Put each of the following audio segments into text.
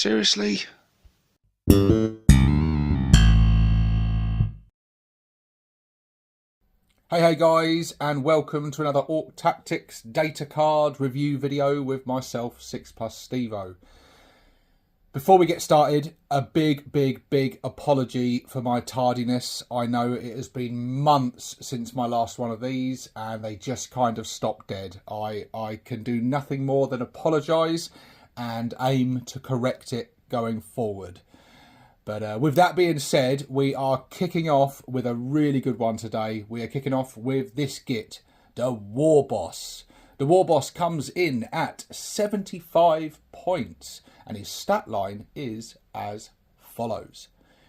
Seriously? Hey guys, and welcome to another Ork Tactics data card review video with myself, 6+ Stevo. Before we get started, a big apology for my tardiness. I know it has been months since my last one of these and they just kind of stopped dead. I can do nothing more than apologise and aim to correct it going forward. But with that being said, we are kicking off with a really good one today. We are kicking off with this Git, the Warboss. The Warboss comes in at 75 points and his stat line is as follows.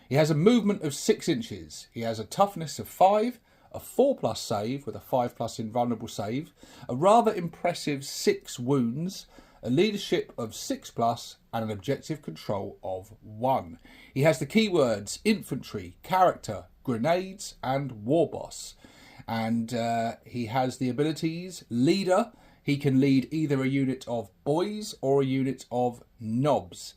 He has a movement of 6 inches. He has a toughness of 5, a 4+ save with a 5+ invulnerable save, a rather impressive 6 wounds, a leadership of 6+, and an objective control of 1. He has the keywords infantry, character, grenades, and warboss. And he has the abilities leader. He can lead either a unit of boys or a unit of knobs.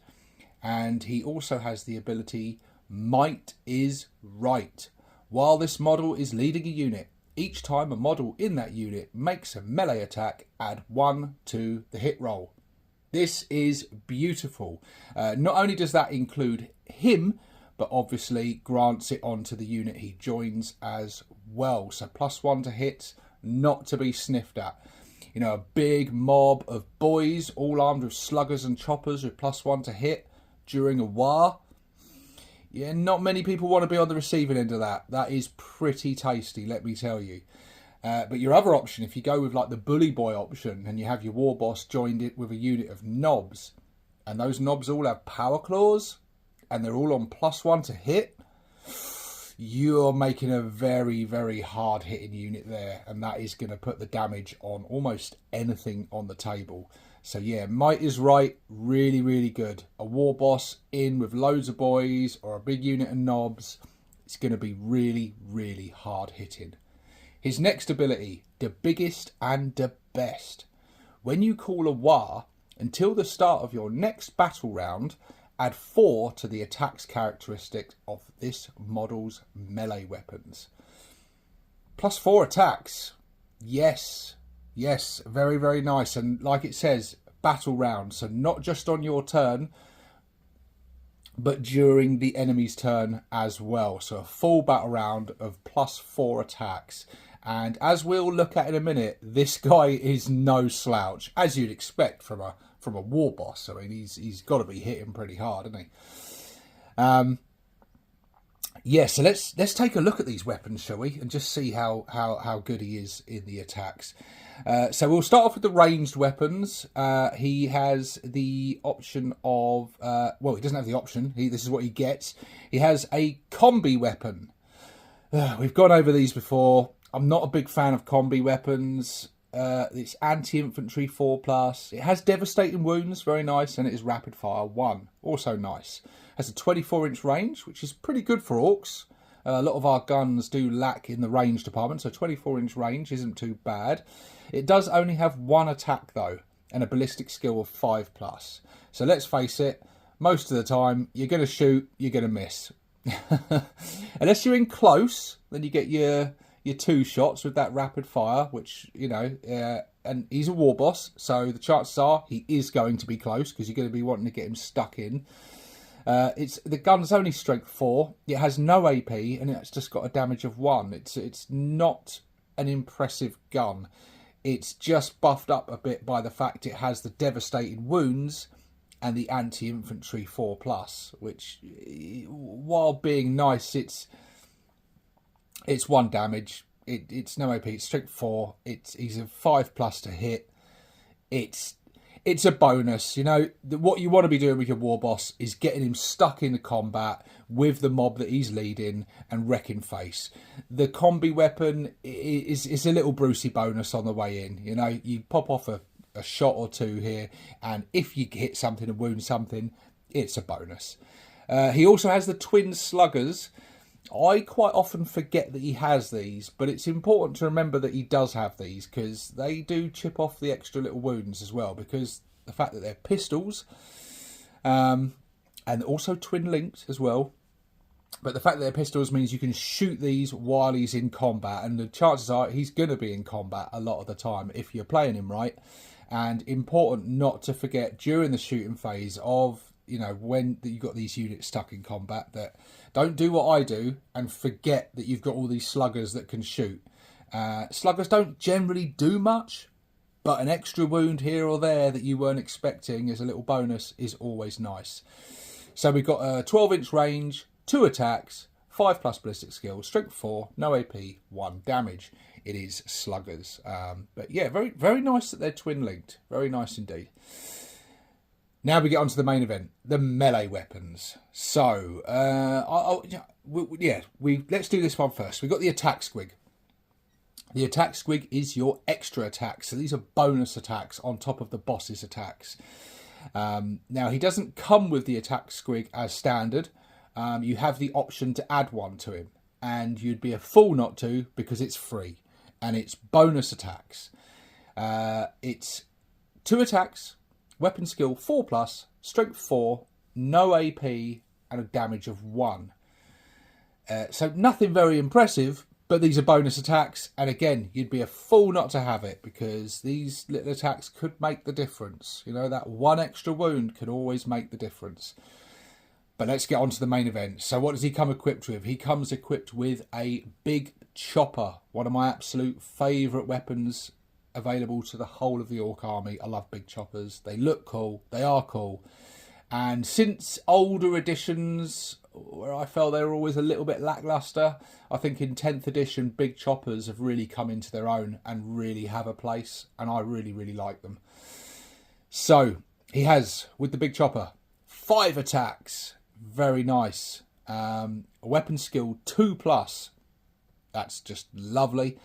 And he also has the ability might is right. While this model is leading a unit, each time a model in that unit makes a melee attack, add 1 to the hit roll. This is beautiful. Not only does that include him, but obviously grants it onto the unit he joins as well. So +1 to hit, not to be sniffed at. You know, a big mob of boys, all armed with sluggers and choppers with +1 to hit during a war. Yeah, not many people want to be on the receiving end of that. That is pretty tasty, let me tell you. But your other option, if you go with like the bully boy option and you have your warboss joined it with a unit of knobs, and those knobs all have power claws and they're all on +1 to hit, you're making a very hard hitting unit there, and that is going to put the damage on almost anything on the table. So yeah, might is right, really good. A warboss in with loads of boys or a big unit of knobs, it's going to be really hard hitting. His next ability, the biggest and the best. When you call a war, until the start of your next battle round, add 4 to the attacks characteristic of this model's melee weapons. +4 attacks. Yes, very nice. And like it says, battle round. So not just on your turn, but during the enemy's turn as well. So a full battle round of +4 attacks. And as we'll look at in a minute, this guy is no slouch, as you'd expect from a warboss. I mean, he's got to be hitting pretty hard, hasn't he? Yeah, so let's take a look at these weapons, shall we, and just see how good he is in the attacks. So we'll start off with the ranged weapons. He has the option of well, he doesn't have the option. This is what he gets. He has a combi weapon. We've gone over these before. I'm not a big fan of combi weapons. It's anti-infantry 4+. It has devastating wounds, very nice, and it is rapid fire 1, also nice. Has a 24-inch range, which is pretty good for orcs. A lot of our guns do lack in the range department, so 24-inch range isn't too bad. It does only have 1 attack though, and a ballistic skill of 5+. So let's face it, most of the time you're going to shoot, you're going to miss. Unless you're in close, then you get your 2 shots with that rapid fire, which, you know, and he's a warboss, so the chances are he is going to be close because you're going to be wanting to get him stuck in. The gun's only strength 4. It has no AP and it's just got a damage of 1. It's not an impressive gun. It's just buffed up a bit by the fact it has the devastating wounds and the anti-infantry 4+, which, while being nice, it's 1 damage. It's no AP. It's strength 4. He's a 5+ to hit. It's a bonus. You know, what you want to be doing with your warboss is getting him stuck in the combat with the mob that he's leading and wrecking face. The combi weapon is a little Brucey bonus on the way in. You know, you pop off a shot or 2 here, and if you hit something and wound something, it's a bonus. He also has the twin sluggers. I quite often forget that he has these, but it's important to remember that he does have these because they do chip off the extra little wounds as well, because the fact that they're pistols, and also twin linked as well. But the fact that they're pistols means you can shoot these while he's in combat, and the chances are he's going to be in combat a lot of the time if you're playing him right. And important not to forget during the shooting phase of, you know, when you've got these units stuck in combat, that don't do what I do and forget that you've got all these sluggers that can shoot. Sluggers don't generally do much, but an extra wound here or there that you weren't expecting as a little bonus is always nice. So we've got a 12-inch range, 2 attacks, 5+ ballistic skill, strength 4, no AP, 1 damage. It is sluggers. But yeah, very, very nice that they're twin linked. Very nice indeed. Now we get on to the main event, the melee weapons. So, let's do this one first. We've got the attack squig. The attack squig is your extra attacks. So these are bonus attacks on top of the boss's attacks. Now, he doesn't come with the attack squig as standard. You have the option to add one to him. And you'd be a fool not to, because it's free. And it's bonus attacks. It's 2 attacks, weapon skill 4+, strength 4, no AP, and a damage of 1. So nothing very impressive, but these are bonus attacks. And again, you'd be a fool not to have it, because these little attacks could make the difference. You know, that 1 extra wound could always make the difference. But let's get on to the main event. So what does he come equipped with? He comes equipped with a big chopper. One of my absolute favourite weapons available to the whole of the Ork army. I love big choppers. They look cool. They are cool. And since older editions, where I felt they were always a little bit lacklustre, I think in 10th edition, big choppers have really come into their own and really have a place. And I really, really like them. So he has, with the big chopper, 5 attacks. Very nice. A weapon skill 2+. That's just lovely.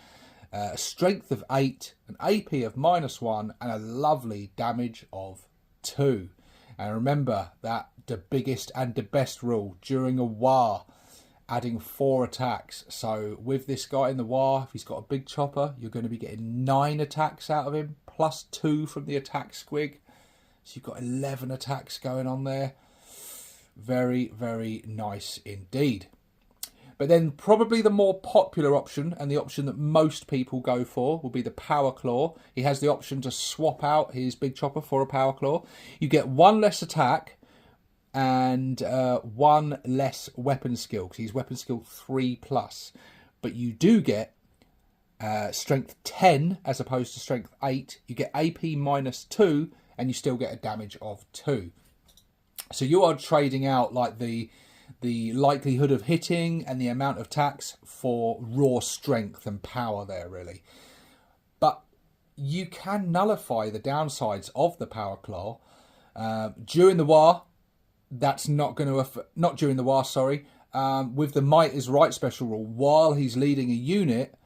A strength of 8, an AP of -1, and a lovely damage of 2. And remember that the biggest and the best rule during a war, adding 4 attacks. So with this guy in the war, if he's got a big chopper, you're going to be getting 9 attacks out of him, plus 2 from the attack squig. So you've got 11 attacks going on there. Very, very nice indeed. But then probably the more popular option, and the option that most people go for, will be the Power Claw. He has the option to swap out his big chopper for a Power Claw. You get 1 less attack and 1 less weapon skill, because he's weapon skill 3+. But you do get strength 10 as opposed to strength 8. You get AP -2, and you still get a damage of 2. So you are trading out like the likelihood of hitting and the amount of attacks for raw strength and power there, really. But you can nullify the downsides of the Power Claw. During the war, that's not going to... Not during the war, sorry. With the Might is Right special rule, while he's leading a unit,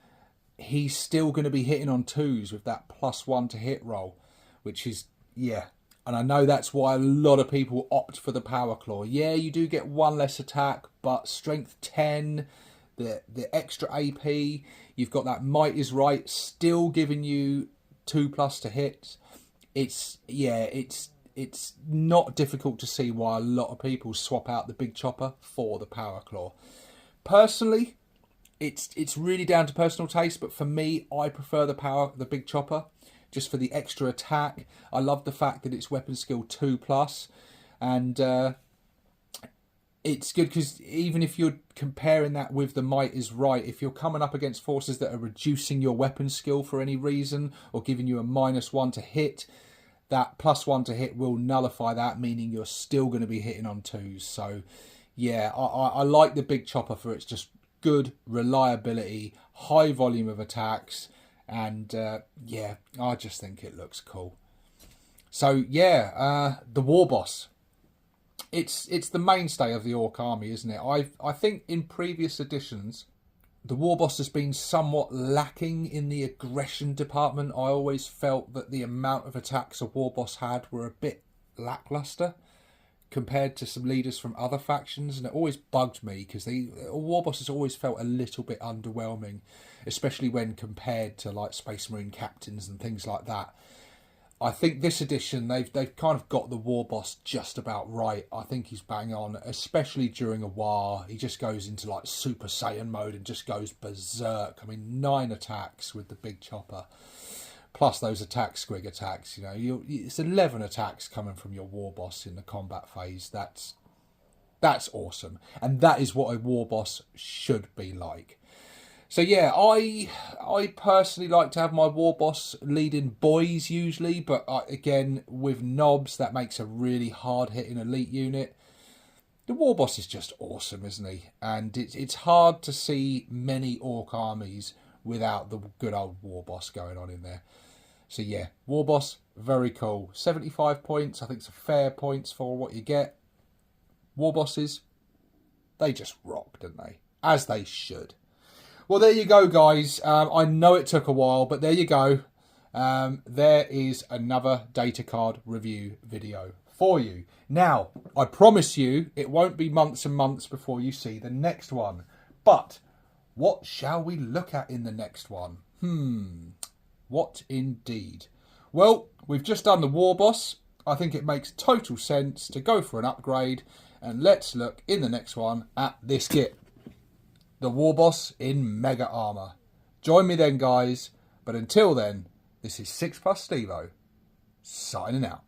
he's still going to be hitting on 2s with that +1 to hit roll, which is, yeah... And I know that's why a lot of people opt for the Power Claw. Yeah, you do get 1 less attack, but strength 10, the extra AP, you've got that Might is Right still giving you 2+ to hit. It's not difficult to see why a lot of people swap out the big chopper for the Power Claw. Personally, it's really down to personal taste, but for me, I prefer the big chopper. Just for the extra attack. I love the fact that it's weapon skill 2+. And it's good because even if you're comparing that with the Might is Right, if you're coming up against forces that are reducing your weapon skill for any reason, or giving you a -1 to hit, that +1 to hit will nullify that, meaning you're still going to be hitting on 2s. So yeah, I like the big chopper for its just good reliability, high volume of attacks. And yeah, I just think it looks cool. So yeah, the Warboss. It's the mainstay of the Ork army, isn't it? I think in previous editions, the Warboss has been somewhat lacking in the aggression department. I always felt that the amount of attacks a Warboss had were a bit lackluster compared to some leaders from other factions, and it always bugged me because Warboss has always felt a little bit underwhelming, especially when compared to like Space Marine captains and things like that. I think this edition, they've kind of got the Warboss just about right. I think he's bang on, especially during a war. He just goes into like Super Saiyan mode and just goes berserk. I mean, 9 attacks with the big chopper. Plus those squig attacks, you know. It's 11 attacks coming from your Warboss in the combat phase. That's awesome. And that is what a Warboss should be like. So yeah, I personally like to have my Warboss leading boys usually, but again, with knobs, that makes a really hard-hitting elite unit. The Warboss is just awesome, isn't he? And it's hard to see many Ork armies without the good old Warboss going on in there. So yeah, Warboss, very cool. 75 points, I think it's a fair points for what you get. Warbosses, they just rock, don't they? As they should. Well, there you go, guys. I know it took a while, but there you go. There is another data card review video for you. Now, I promise you, it won't be months and months before you see the next one. But what shall we look at in the next one? What indeed? Well, we've just done the Warboss. I think it makes total sense to go for an upgrade. And let's look in the next one at this kit. The Warboss in Mega Armour. Join me then, guys. But until then, this is 6+ Stevo, signing out.